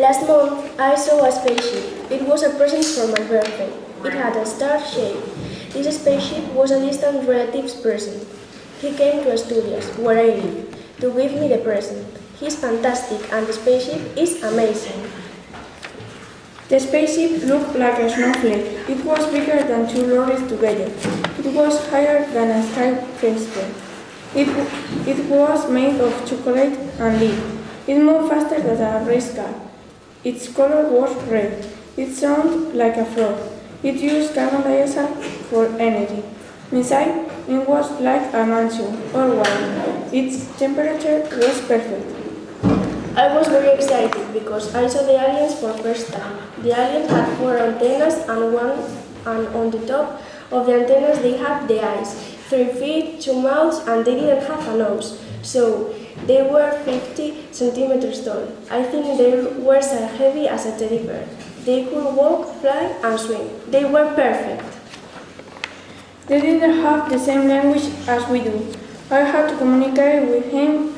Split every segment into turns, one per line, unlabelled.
Last month, I saw a spaceship. It was a present for my birthday. It had a star shape. This spaceship was a distant relative's present. He came to Asturias, where I live, to give me the present. He's fantastic and the spaceship is amazing.
The spaceship looked like a snowflake. It was bigger than two lorries together. It was higher than a skyscraper. It was made of chocolate and lead. It moved faster than a race car. Its color was red. It sounded like a frog. It used carbon dioxide for energy. Inside, it was like a mansion, all white. Its temperature was perfect.
I was very excited because I saw the aliens for the first time. The aliens had 4 antennas and on the top of the antennas they had the eyes, 3 feet, 2 mouths, and they didn't have a nose. So they were 50 centimeters tall. I think they were as heavy as a teddy bear. They could walk, fly, and swim. They were perfect.
They didn't have the same language as we do. I had to communicate with him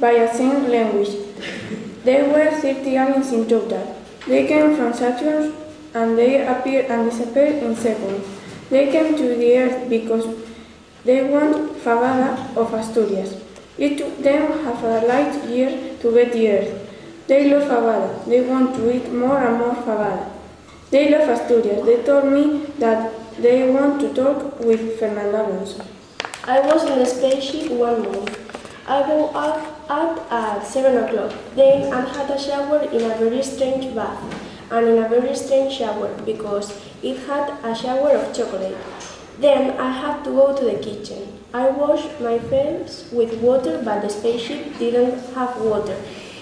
by a sign language. There were 30 aliens in total. They came from Saturn and they appeared and disappeared in seconds. They came to the Earth because they want fabada of Asturias. It took them half a light year to get the Earth. They love fabada. They want to eat more and more fabada. They love Asturias. They told me that they want to talk with Fernando Alonso.
I was in the spaceship one month. I woke up at 7 o'clock. Then I had a shower in a very strange bath and in a very strange shower because it had a shower of chocolate. Then I had to go to the kitchen. I washed my face with water, but the spaceship didn't have water.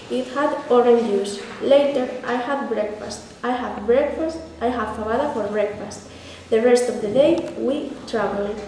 It had orange juice. Later, I had breakfast. I had fabada for breakfast. The rest of the day, we traveled.